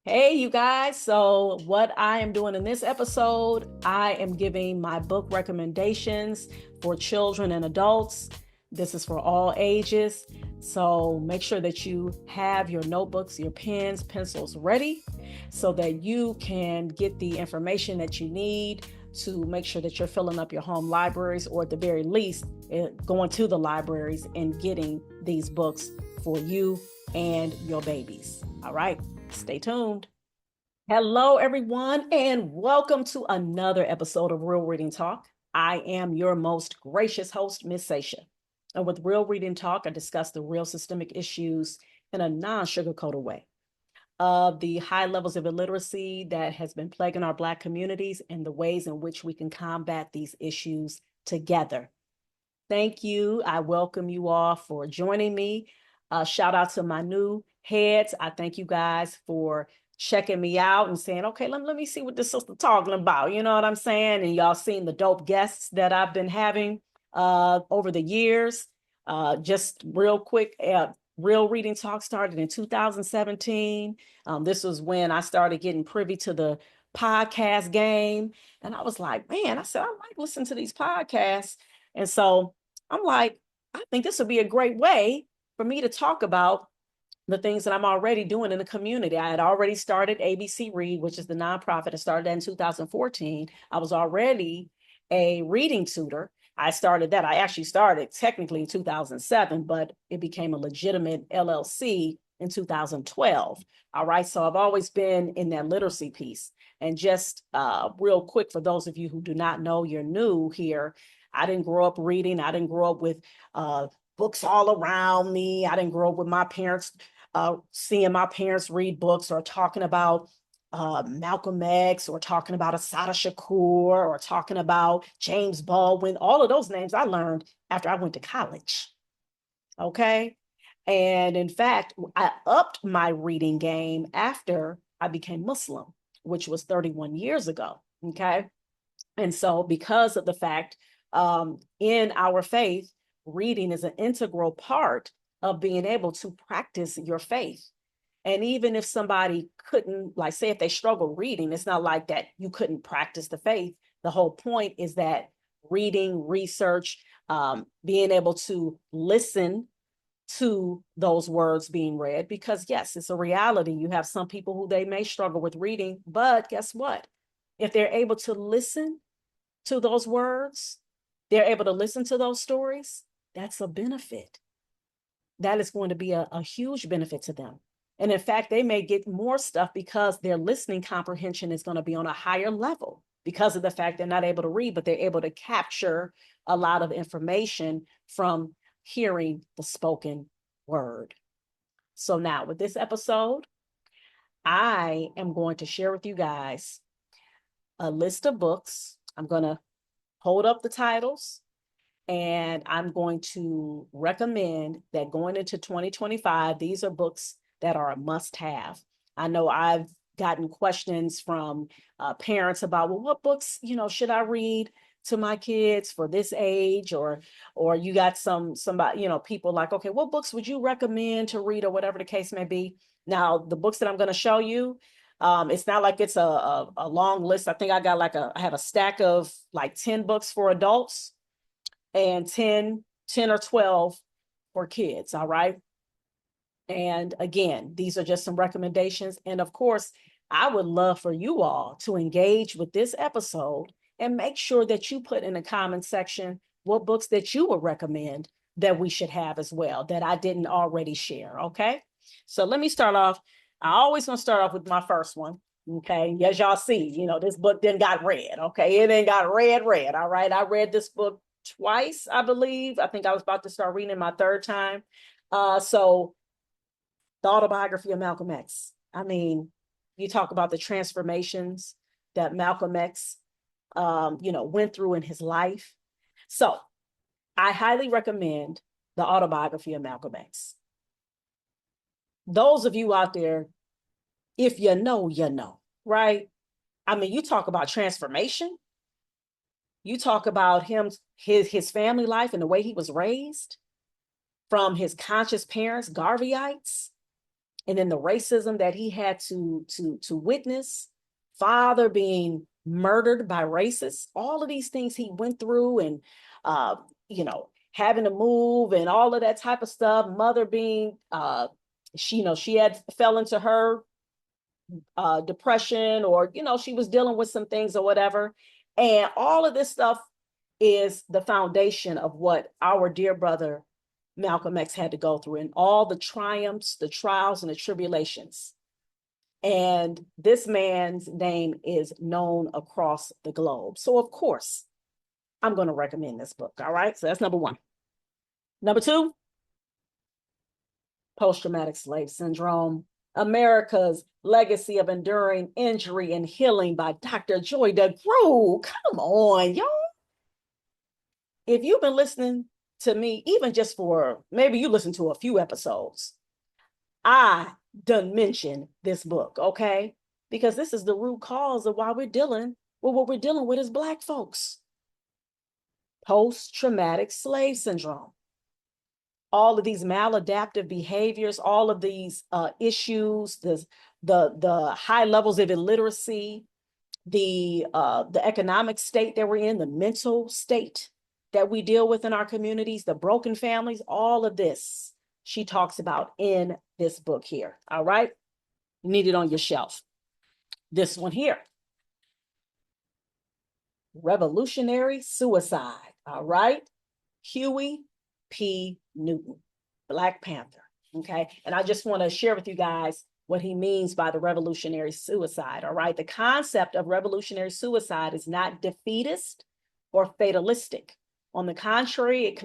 Hey, you guys. So, what I am doing in this episode, I am giving my book recommendations for children and adults. This is for all ages. So, make sure that you have your notebooks, your pens, pencils ready so that you can get the information that you need to make sure that you're filling up your home libraries, or at the very least, going to the libraries and getting these books for you and your babies. All right. Stay tuned. Hello, everyone, and welcome to another episode of Real Reading Talk. I am your most gracious host, Miss Sasha. And with Real Reading Talk, I discuss the real systemic issues in a non-sugarcoated way of the high levels of illiteracy that has been plaguing our Black communities and the ways in which we can combat these issues together. Thank you. I welcome you all for joining me. Shout out to my new heads. I thank you guys for checking me out and saying, okay, let me see what this sister talking about. You know what I'm saying? And y'all seen the dope guests that I've been having over the years. Just real quick, Real Reading Talk started in 2017. This was when I started getting privy to the podcast game. And I was like, man, I said, I like listening to these podcasts. And so I'm like, I think this would be a great way for me to talk about the things that I'm already doing in the community. I had already started ABC Read, which is the nonprofit. I started that in 2014. I was already a reading tutor. I started that. I actually started technically in 2007, but it became a legitimate LLC in 2012. All right. So I've always been in that literacy piece. And just real quick, for those of you who do not know, you're new here. I didn't grow up reading. I didn't grow up with books all around me. I didn't grow up with my parents seeing my parents read books or talking about Malcolm X, or talking about Assata Shakur, or talking about James Baldwin. All of those names I learned after I went to college. Okay. And in fact, I upped my reading game after I became Muslim, which was 31 years ago. Okay. And so, because of the fact in our faith, reading is an integral part of being able to practice your faith. And even if somebody couldn't, like, say, if they struggle reading, it's not like that you couldn't practice the faith. The whole point is that reading, research, being able to listen to those words being read, because yes, it's a reality. You have some people who they may struggle with reading, but guess what? If they're able to listen to those words, they're able to listen to those stories, that's a benefit. That is going to be a huge benefit to them. And in fact, they may get more stuff because their listening comprehension is going to be on a higher level because of the fact they're not able to read, but they're able to capture a lot of information from hearing the spoken word. So now with this episode, I am going to share with you guys a list of books. I'm going to hold up the titles, and I'm going to recommend that going into 2025, these are books that are a must have. I know I've gotten questions from parents about, well, what books, should I read to my kids for this age? Or you got somebody, people like, okay, what books would you recommend to read, or whatever the case may be. Now, the books that I'm going to show you, it's not like it's a long list. I think I have a stack of like 10 books for adults and 10 or 12 for kids. All right. And again, these are just some recommendations. And of course, I would love for you all to engage with this episode and make sure that you put in the comment section what books that you would recommend that we should have as well, that I didn't already share. Okay. So let me start off. I always want to start off with my first one. Okay. As y'all see, this book then got read. Okay. It then got read. All right. I read this book twice, I believe. I think I was about to start reading my third time. So the autobiography of Malcolm X. I mean, you talk about the transformations that Malcolm X, went through in his life. So I highly recommend the autobiography of Malcolm X. Those of you out there, if you know, right? I mean, you talk about transformation. You talk about his family life and the way he was raised from his conscious parents, Garveyites, and then the racism that he had to witness, father being murdered by racists, all of these things he went through, and uh, having to move and all of that type of stuff. Mother being she had fell into her depression, or she was dealing with some things or whatever, and all of this stuff is the foundation of what our dear brother Malcolm X had to go through, and all the triumphs, the trials, and the tribulations. And this man's name is known across the globe. So, of course, I'm going to recommend this book. All right. So, that's number one. Number two, Post Traumatic Slave Syndrome, America's Legacy of Enduring Injury and Healing by Dr. Joy DeGruy. Come on, y'all. If you've been listening to me, even just for maybe you listen to a few episodes, I done mention this book, okay? Because this is the root cause of why we're dealing with what we're dealing with as Black folks. Post-traumatic slave syndrome. All of these maladaptive behaviors, all of these issues, the high levels of illiteracy, the economic state that we're in, the mental state that we deal with in our communities, the broken families, all of this she talks about in this book here. All right. You need it on your shelf. This one here. Revolutionary Suicide. All right. Huey P. Newton, Black Panther. Okay. And I just want to share with you guys what he means by the revolutionary suicide. All right. The concept of revolutionary suicide is not defeatist or fatalistic. On the contrary, it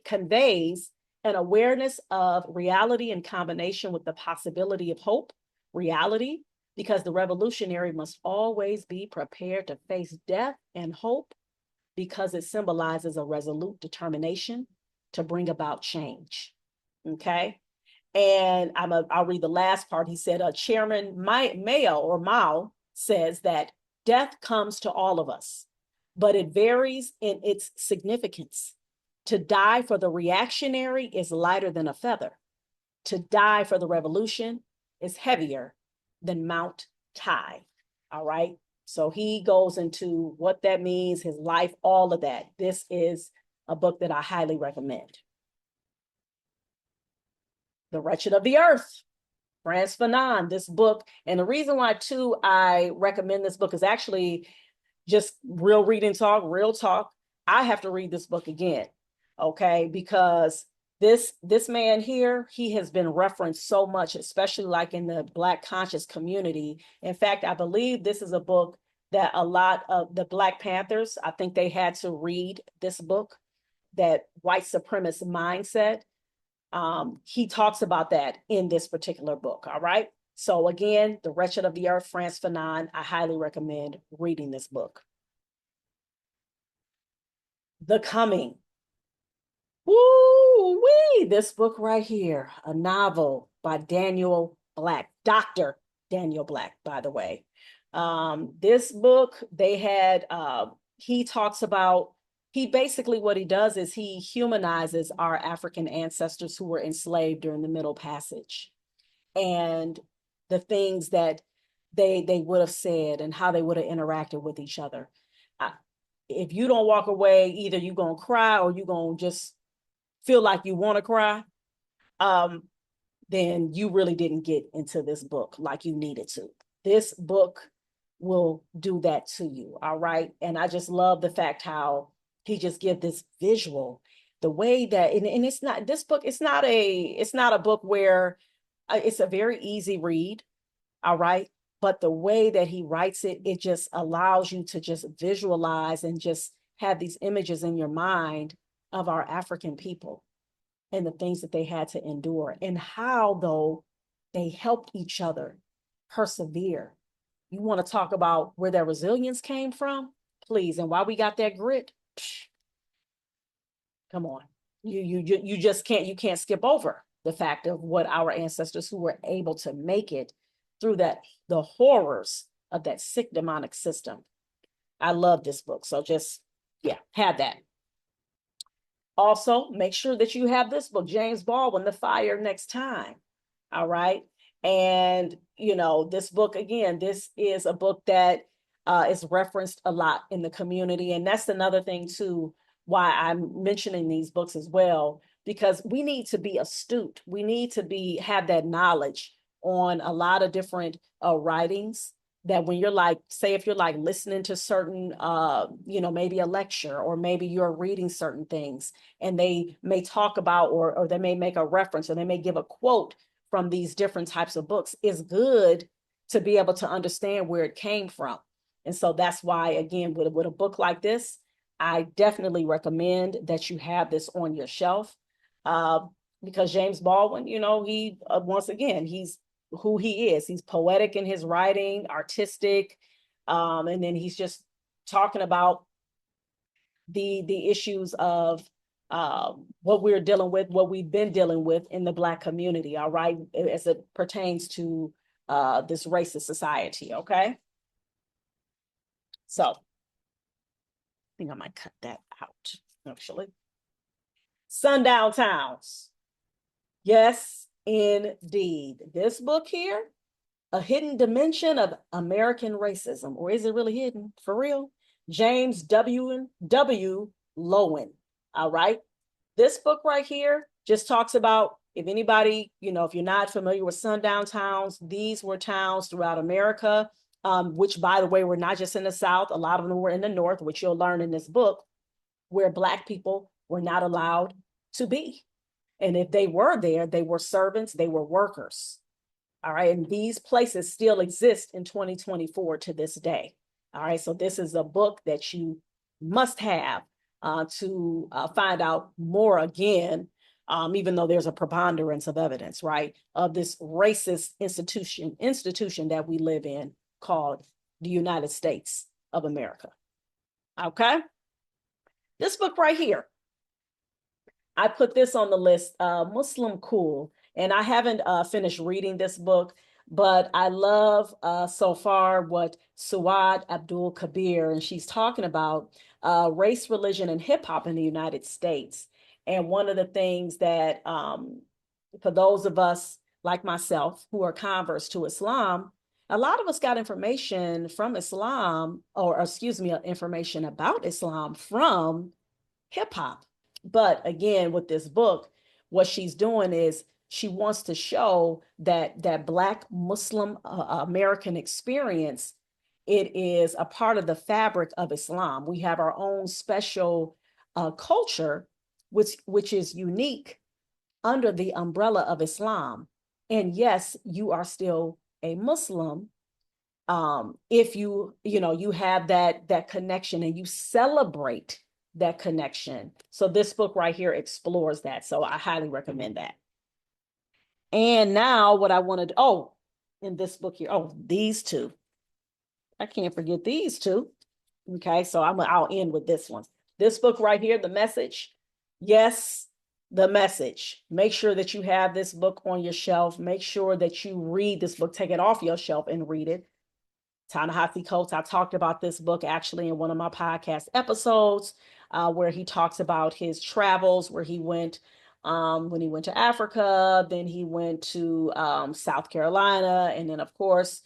conveys an awareness of reality in combination with the possibility of hope, reality, because the revolutionary must always be prepared to face death and hope, because it symbolizes a resolute determination to bring about change. Okay. And I'll read the last part. He said, Chairman Mao says that death comes to all of us, but it varies in its significance. To die for the reactionary is lighter than a feather. To die for the revolution is heavier than Mount Tai. All right. So he goes into what that means, his life, all of that. This is a book that I highly recommend. The Wretched of the Earth, Frantz Fanon, this book. And the reason why, too, I recommend this book is actually just real reading talk, real talk. I have to read this book again, okay? Because this man here, he has been referenced so much, especially like in the Black conscious community. In fact, I believe this is a book that a lot of the Black Panthers, I think they had to read this book, that white supremacist mindset. He talks about that in this particular book, all right? So again, The Wretched of the Earth, Frantz Fanon, I highly recommend reading this book. The Coming. Woo-wee! This book right here, a novel by Daniel Black, Dr. Daniel Black, by the way. This book, he talks about, he basically, what he does is he humanizes our African ancestors who were enslaved during the Middle Passage, and the things that they would have said and how they would have interacted with each other. If you don't walk away, either you're going to cry or you're going to just feel like you want to cry, then you really didn't get into this book like you needed to. This book will do that to you, all right? And I just love the fact how he just gives this visual, the way that, and it's not, this book, it's not a book where it's a very easy read, all right? But the way that he writes it, it just allows you to just visualize and just have these images in your mind of our African people and the things that they had to endure, and how, though, they helped each other persevere. You want to talk about where their resilience came from? Please. And why we got that grit? Come on. You just can't skip over the fact of what our ancestors who were able to make it through the horrors of that sick demonic system. I love this book. So just, yeah, have that. Also, make sure that you have this book, James Baldwin, The Fire Next Time. All right. And, this book, again, this is a book that is referenced a lot in the community. And that's another thing, too, why I'm mentioning these books as well, because we need to be astute. We need to have that knowledge on a lot of different writings, that when you're like, say, if you're like listening to certain, maybe a lecture, or maybe you're reading certain things, and they may talk about, or they may make a reference, or they may give a quote from these different types of books, is good to be able to understand where it came from. And so that's why, again, with a book like this, I definitely recommend that you have this on your shelf, because James Baldwin, he, once again, he's who he is. He's poetic in his writing, artistic, and then he's just talking about the issues of what we're dealing with, what we've been dealing with in the Black community, all right, as it pertains to this racist society, okay? So I think I might cut that out, actually. Sundown Towns. Yes, indeed. This book here, A Hidden Dimension of American Racism, or is it really hidden? For real? James W. Lowen. All right. This book right here just talks about, if anybody, if you're not familiar with sundown towns, these were towns throughout America, which, by the way, were not just in the South. A lot of them were in the North, which you'll learn in this book, where Black people were not allowed to be. And if they were there, they were servants, they were workers. All right. And these places still exist in 2024 to this day. All right. So this is a book that you must have to find out more, again, even though there's a preponderance of evidence, right, of this racist institution that we live in, called the United States of America. Okay. This book right here, I put this on the list, Muslim Cool. And I haven't finished reading this book, but I love so far what Suad Abdul Kabir, and she's talking about race, religion, and hip hop in the United States. And one of the things that, for those of us like myself who are converts to Islam, a lot of us got information from Islam, or excuse me, information about Islam from hip hop. But again, with this book, what she's doing is she wants to show that Black Muslim American experience, it is a part of the fabric of Islam. We have our own special culture, which is unique under the umbrella of Islam. And yes, you are still a Muslim, if you have that connection, and you celebrate that connection. So this book right here explores that. So I highly recommend that. And now what I wanted, in this book here, these two. I can't forget these two. Okay, so I'll end with this one. This book right here, The Message. Yes, The Message. Make sure that you have this book on your shelf. Make sure that you read this book. Take it off your shelf and read it. Ta-Nehisi Coates, I talked about this book actually in one of my podcast episodes, where he talks about his travels, where he went when he went to Africa, then he went to South Carolina, and then of course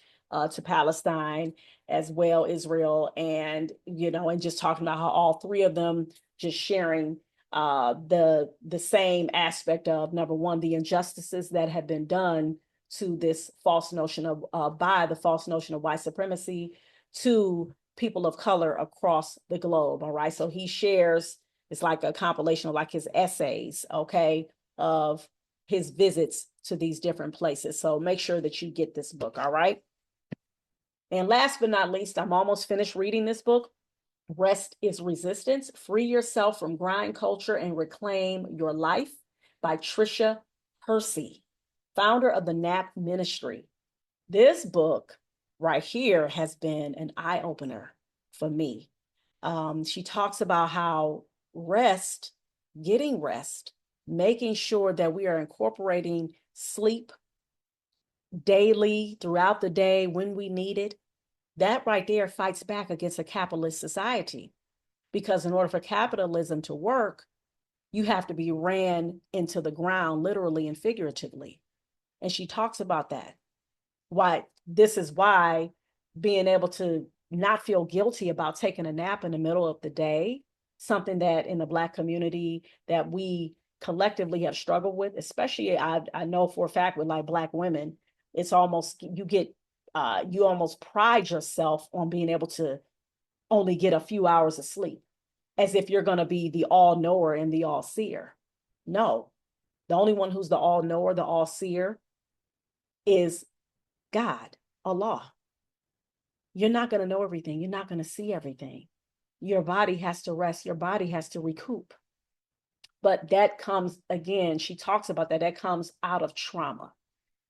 to Palestine as well, Israel, and and just talking about how all three of them just sharing the same aspect of, number one, the injustices that have been done to this false notion of by the false notion of white supremacy to people of color across the globe. All right. So he shares, it's like a compilation of like his essays, okay, of his visits to these different places. So make sure that you get this book. All right. And last but not least, I'm almost finished reading this book. Rest is Resistance. Free Yourself from Grind Culture and Reclaim Your Life by Tricia Hersey, founder of the NAP Ministry. This book right here has been an eye-opener for me. She talks about how rest, getting rest, making sure that we are incorporating sleep daily throughout the day when we need it. That right there fights back against a capitalist society, because in order for capitalism to work, you have to be ran into the ground, literally and figuratively. And she talks about that. why this is why being able to not feel guilty about taking a nap in the middle of the day, something that in the Black community that we collectively have struggled with, especially I know for a fact with like Black women, it's almost you almost pride yourself on being able to only get a few hours of sleep, as if you're going to be the all knower and the all seer. No, the only one who's the all knower, the all seer is God, Allah. You're not going to know everything. You're not going to see everything. Your body has to rest. Your body has to recoup. But that comes, again, she talks about that. That comes out of trauma.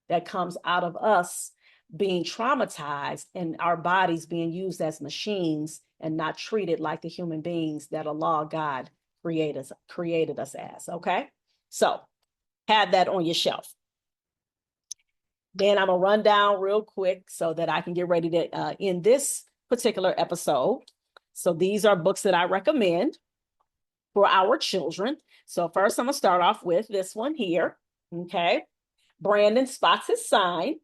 That comes out of us being traumatized and our bodies being used as machines and not treated like the human beings that Allah, God, created us as. Okay. So have that on your shelf. Then I'm gonna run down real quick so that I can get ready to end this particular episode. So these are books that I recommend for our children. So first I'm gonna start off with this one here. Okay. Brandon Spots His Sign.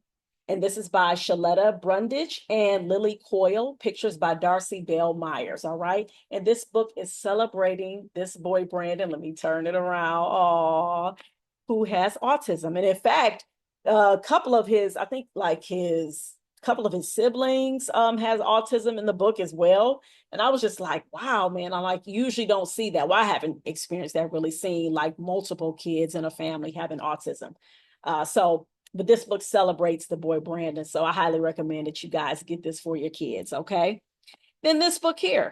And this is by Shaletta Brundage and Lily Coyle. Pictures by Darcy Bell Myers. All right. And this book is celebrating this boy, Brandon. Let me turn it around. Oh, who has autism. And in fact, a couple of his, I think like his couple of his siblings has autism in the book as well. And I was just like, wow, man, I like usually don't see that. Well, I haven't experienced that, really seeing like multiple kids in a family having autism. But this book celebrates the boy Brandon. So I highly recommend that you guys get this for your kids. Okay. Then this book here,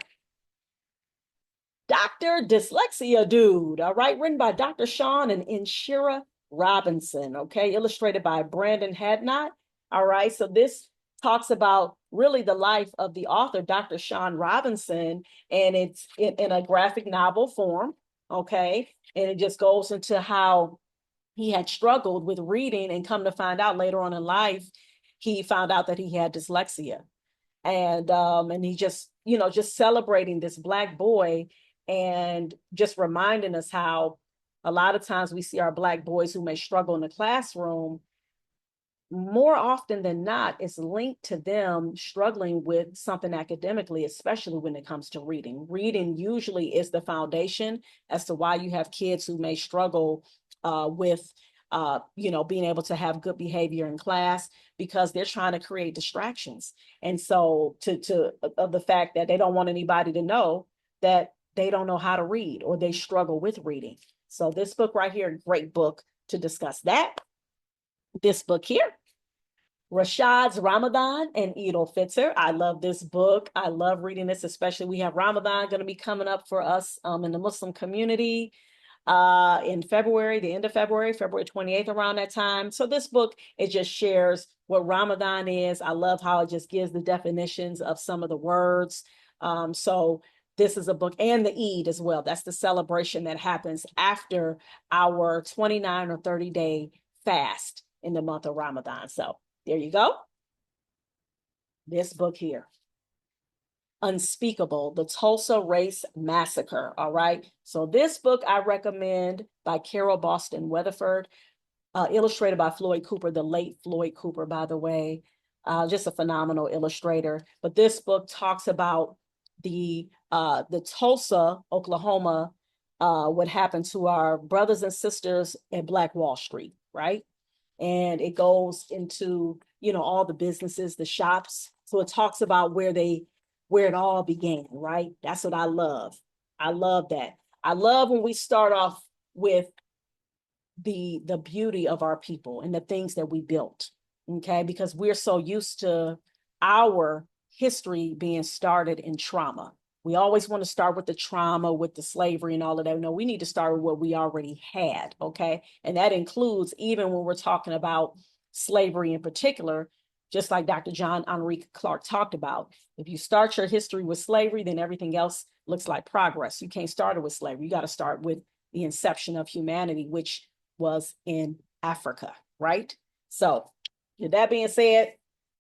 Dr. Dyslexia Dude, all right, written by Dr. Sean and Inshira Robinson, okay, illustrated by Brandon Hadnot, all right, so this talks about really the life of the author, Dr. Sean Robinson, and it's in a graphic novel form, okay, and it just goes into how he had struggled with reading and come to find out later on in life, he found out that he had dyslexia and he just celebrating this Black boy and just reminding us how a lot of times we see our Black boys who may struggle in the classroom, more often than not, it's linked to them struggling with something academically, especially when it comes to reading. Reading usually is the foundation as to why you have kids who may struggle with being able to have good behavior in class, because they're trying to create distractions. And so of the fact that they don't want anybody to know that they don't know how to read or they struggle with reading. So this book right here, great book to discuss that. This book here, Rashad's Ramadan and Eid al-Fitr. I love this book. I love reading this, especially we have Ramadan going to be coming up for us in the Muslim community in February, the end of February, February 28th, around that time. So this book, it just shares what Ramadan is. I love how it just gives the definitions of some of the words. So this is a book, and the Eid as well. That's the celebration that happens after our 29 or 30-day fast in the month of Ramadan. So there you go. This book here, Unspeakable, the Tulsa Race Massacre. All right. So this book I recommend, by Carol Boston Weatherford, illustrated by Floyd Cooper, the late Floyd Cooper, by the way, just a phenomenal illustrator. But this book talks about the Tulsa, Oklahoma, what happened to our brothers and sisters at Black Wall Street, right? And it goes into, all the businesses, the shops. So it talks about where it all began, right? That's what I love. I love that. I love when we start off with the beauty of our people and the things that we built, okay? Because we're so used to our history being started in trauma. We always want to start with the trauma, with the slavery and all of that. No, we need to start with what we already had, okay? And that includes even when we're talking about slavery in particular, just like Dr. John Henrik Clarke talked about. If you start your history with slavery, then everything else looks like progress. You can't start it with slavery. You got to start with the inception of humanity, which was in Africa, right? So with that being said,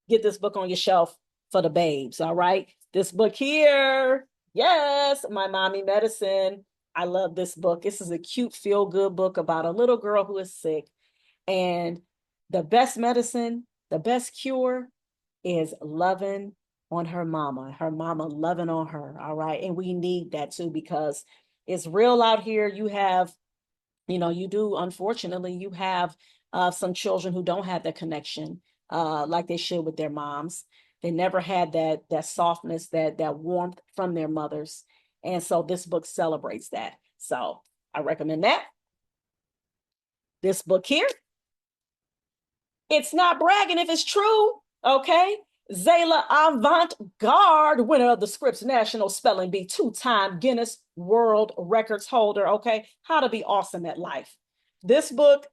get this book on your shelf for the babes, all right? This book here, yes, My Mommy Medicine. I love this book. This is a cute feel-good book about a little girl who is sick, and the best medicine The best cure is loving on her mama loving on her. All right. And we need that too, because it's real out here. You have, you do, unfortunately, you have some children who don't have that connection like they should with their moms. They never had that softness, that warmth from their mothers. And so this book celebrates that. So I recommend that. This book here, it's not bragging if it's true, okay? Zayla Avant-Garde, winner of the Scripps National Spelling Bee, two-time Guinness World Records holder, okay? How to be awesome at life. This book,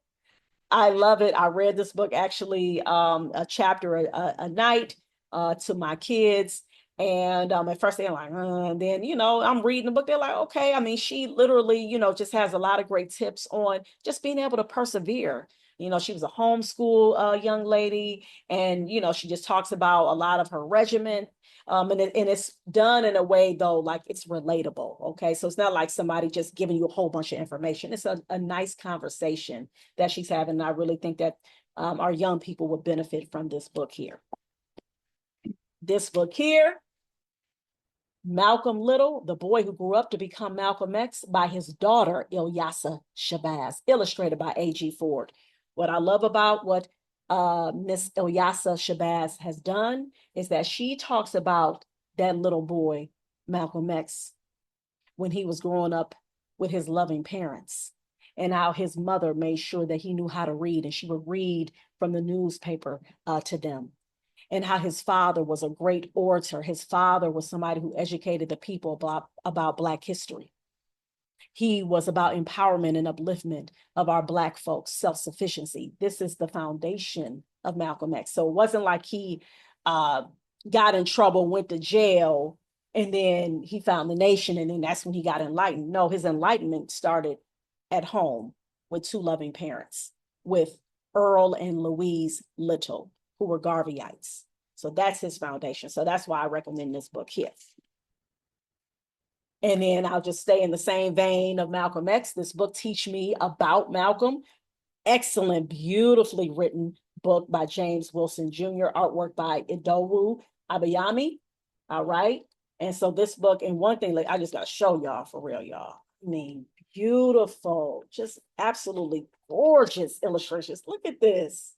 I love it. I read this book actually a chapter a night to my kids. And at first they're like, and then, I'm reading the book. They're like, okay. I mean, she literally, just has a lot of great tips on just being able to persevere. She was a homeschool young lady, and, she just talks about a lot of her regimen. And it's done in a way, though, like it's relatable. Okay. So it's not like somebody just giving you a whole bunch of information. It's a nice conversation that she's having. And I really think that our young people would benefit from this book here. This book here, Malcolm Little, the boy who grew up to become Malcolm X, by his daughter, Ilyasa Shabazz, illustrated by A.G. Ford. What I love about what Miss Ilyasa Shabazz has done is that she talks about that little boy, Malcolm X, when he was growing up with his loving parents, and how his mother made sure that he knew how to read, and she would read from the newspaper to them, and how his father was a great orator. His father was somebody who educated the people about Black history. He was about empowerment and upliftment of our Black folks, self-sufficiency. This is the foundation of Malcolm X. So it wasn't like he got in trouble, went to jail, and then he found the nation, and then that's when he got enlightened. No, his enlightenment started at home with two loving parents, with Earl and Louise Little, who were Garveyites. So that's his foundation. So that's why I recommend this book here. And then I'll just stay in the same vein of Malcolm X. This book teach me about Malcolm. Excellent, beautifully written book by James Wilson Jr., artwork by Idowu Abayami. All right. And so this book, and one thing, like, I just got to show y'all for real, y'all. I mean, beautiful, just absolutely gorgeous illustrations. Look at this.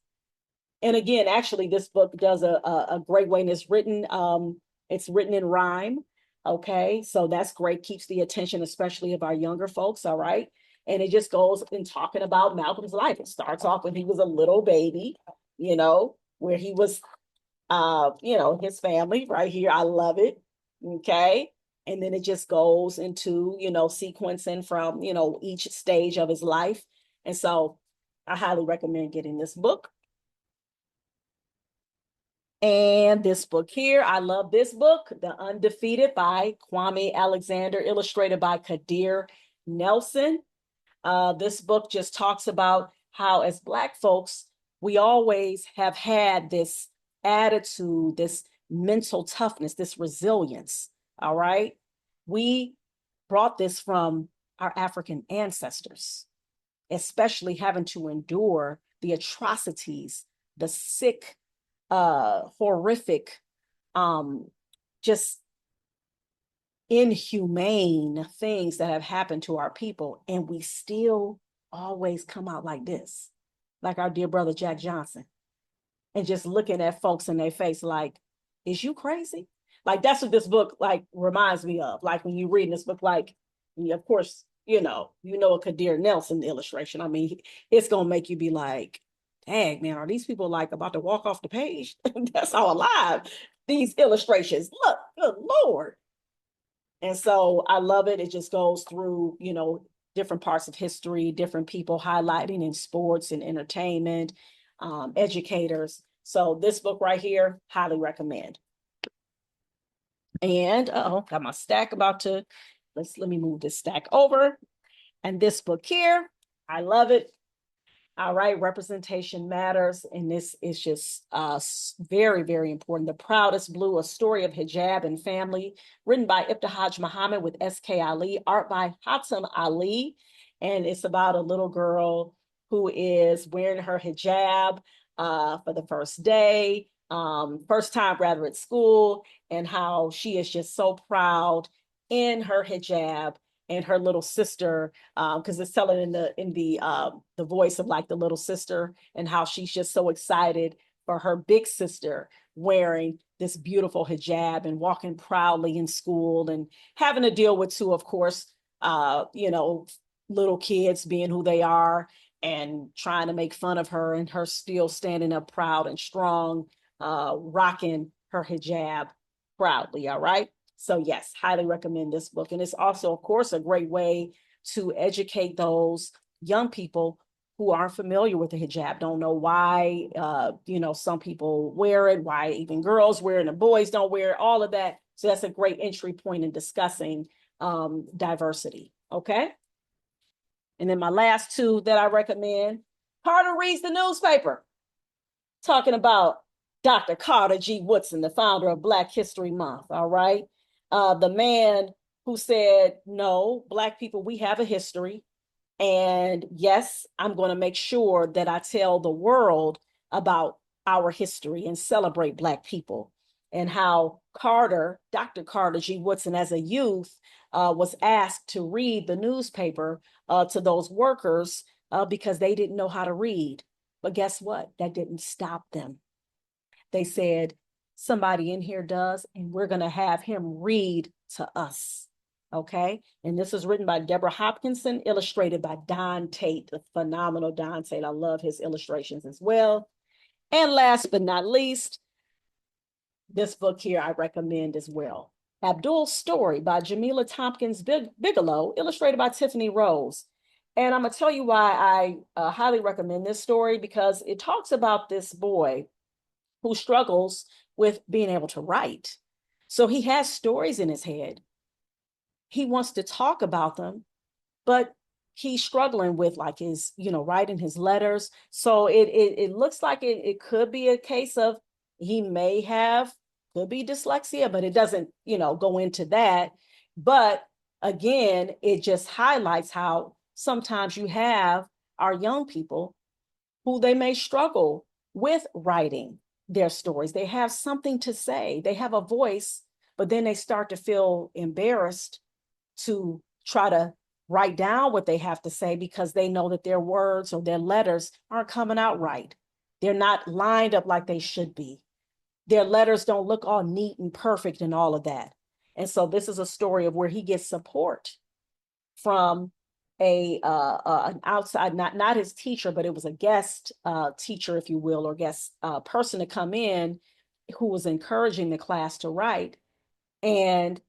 And again, actually, this book does a great way, and it's written in rhyme. Okay, so that's great, keeps the attention, especially of our younger folks. All right. And it just goes in talking about Malcolm's life. It starts off when he was a little baby, where he was, his family right here. I love it. Okay. And then it just goes into, sequencing from, each stage of his life. And so I highly recommend getting this book. And this book here, I love this book, The Undefeated by Kwame Alexander, illustrated by Kadir Nelson. This book just talks about how, as Black folks, we always have had this attitude, this mental toughness, this resilience. All right. We brought this from our African ancestors, especially having to endure the atrocities, the sick, horrific, just inhumane things that have happened to our people, and we still always come out like this, like our dear brother Jack Johnson, and just looking at folks in their face like, is you crazy? Like, that's what this book like reminds me of. Like, when you read this book, like, of course, a Kadir Nelson illustration. I mean, it's gonna make you be like, dang, man, are these people like about to walk off the page? That's how alive these illustrations look. Good Lord. And so I love it. It just goes through, different parts of history, different people highlighting in sports and entertainment, educators. So this book right here, highly recommend. And got my stack about to, let me move this stack over. And this book here, I love it. All right, representation matters. And this is just very, very important. The Proudest Blue, a story of hijab and family, written by Ibtihaj Muhammad with S.K. Ali, art by Hatem Ali. And it's about a little girl who is wearing her hijab for the first time rather at school, and how she is just so proud in her hijab, and her little sister, because it's telling in the voice of like the little sister, and how she's just so excited for her big sister wearing this beautiful hijab and walking proudly in school, and having to deal with two, of course, you know, little kids being who they are, and trying to make fun of her, and her still standing up proud and strong, rocking her hijab proudly. All right. So yes, highly recommend this book. And it's also, of course, a great way to educate those young people who aren't familiar with the hijab, don't know why, some people wear it, why even girls wear it and boys don't wear it, all of that. So that's a great entry point in discussing diversity. Okay. And then my last two that I recommend, Carter reads the newspaper, talking about Dr. Carter G. Woodson, the founder of Black History Month. All right. The man who said, no, Black people, we have a history. And yes, I'm going to make sure that I tell the world about our history and celebrate Black people. And how Dr. Carter G. Woodson, as a youth, was asked to read the newspaper to those workers because they didn't know how to read. But guess what? That didn't stop them. They said, somebody in here does, and we're going to have him read to us. Okay. And this is written by Deborah Hopkinson, illustrated by Don Tate, the phenomenal Don Tate. I love his illustrations as well. And last but not least, this book here I recommend as well. Abdul's Story by Jamila Tompkins Bigelow, illustrated by Tiffany Rose. And I'm going to tell you why I highly recommend this story, because it talks about this boy who struggles with being able to write. So he has stories in his head. He wants to talk about them, but he's struggling with like his, writing his letters. So it looks like it could be a case of he could be dyslexia, but it doesn't, go into that. But again, it just highlights how sometimes you have our young people who they may struggle with writing their stories. They have something to say, they have a voice, but then they start to feel embarrassed to try to write down what they have to say, because they know that their words or their letters aren't coming out right. They're not lined up like they should be. Their letters don't look all neat and perfect and all of that. And so this is a story of where he gets support from an outside, not his teacher, but it was a guest teacher, if you will, or guest person to come in, who was encouraging the class to write. And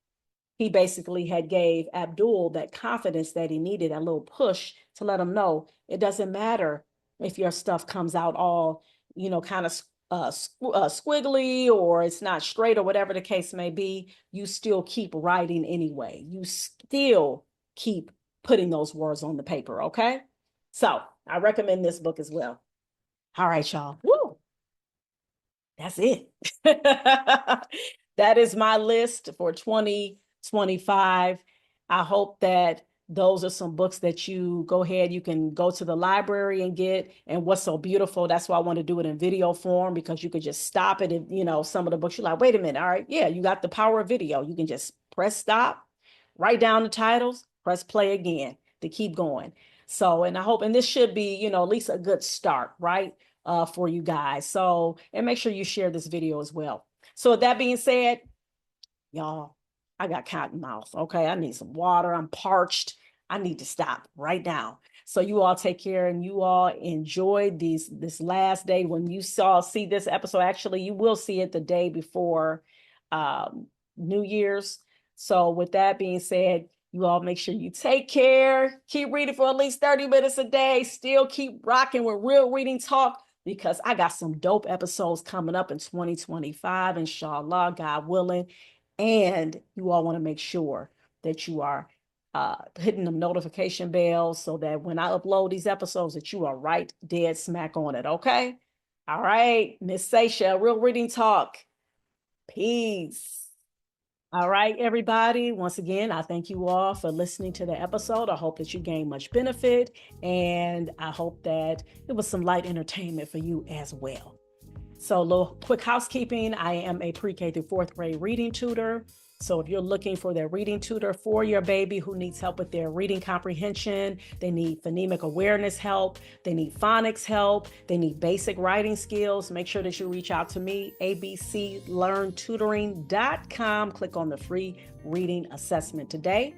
he basically had gave Abdul that confidence that he needed, a little push to let him know it doesn't matter if your stuff comes out all, kind of squiggly, or it's not straight, or whatever the case may be. You still keep writing anyway. You still keep putting those words on the paper. Okay. So I recommend this book as well. All right, y'all. Woo! That's it. That is my list for 2025. I hope that those are some books that you can go to the library and get. And what's so beautiful, that's why I want to do it in video form, because you could just stop it. And, some of the books you're like, wait a minute. All right. Yeah, you got the power of video. You can just press stop, write down the titles, press play again to keep going. So, and I hope, and this should be, at least a good start, right? For you guys. So, and make sure you share this video as well. So with that being said, y'all, I got cotton mouth. Okay. I need some water. I'm parched. I need to stop right now. So you all take care, and you all enjoy this last day. When you see this episode, actually, you will see it the day before New Year's. So with that being said, you all make sure you take care, keep reading for at least 30 minutes a day, still keep rocking with Real Reading Talk, because I got some dope episodes coming up in 2025, inshallah, God willing. And you all want to make sure that you are hitting the notification bell, so that when I upload these episodes, that you are right dead smack on it. Okay. All right. Miss Seisha, Real Reading Talk. Peace. All right, everybody. Once again, I thank you all for listening to the episode. I hope that you gained much benefit, and I hope that it was some light entertainment for you as well. So, a little quick housekeeping. I am a pre-K through fourth grade reading tutor. So if you're looking for their reading tutor for your baby who needs help with their reading comprehension, they need phonemic awareness help, they need phonics help, they need basic writing skills, make sure that you reach out to me, abclearntutoring.com. Click on the free reading assessment today.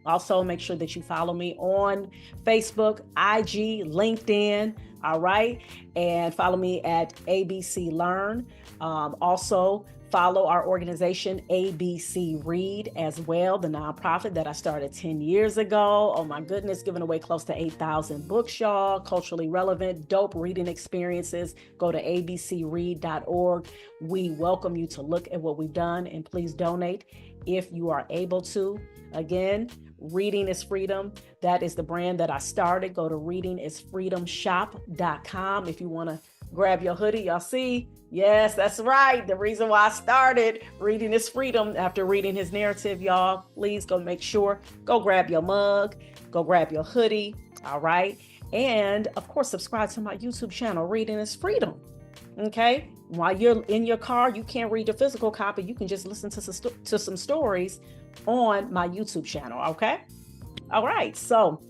Also, make sure that you follow me on Facebook, IG, LinkedIn, all right? And follow me at ABC Learn. Also, follow our organization, ABC Read, as well, the nonprofit that I started 10 years ago. Oh my goodness, giving away close to 8,000 books, y'all, culturally relevant, dope reading experiences. Go to abcread.org. We welcome you to look at what we've done, and please donate if you are able to. Again, Reading is Freedom. That is the brand that I started. Go to readingisfreedomshop.com if you want to grab your hoodie. Y'all see? Yes, that's right. The reason why I started Reading is Freedom after reading his narrative, y'all. Please go make sure, go grab your mug, go grab your hoodie. All right. And of course, subscribe to my YouTube channel, Reading is Freedom. Okay. While you're in your car, you can't read the physical copy. You can just listen to some stories on my YouTube channel. Okay. All right. So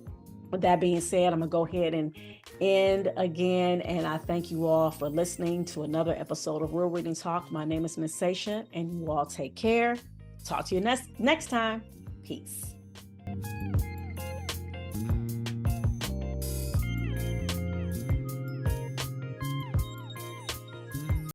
with that being said, I'm going to go ahead and end again. And I thank you all for listening to another episode of Real Reading Talk. My name is Miss Sasha, and you all take care. Talk to you next time. Peace.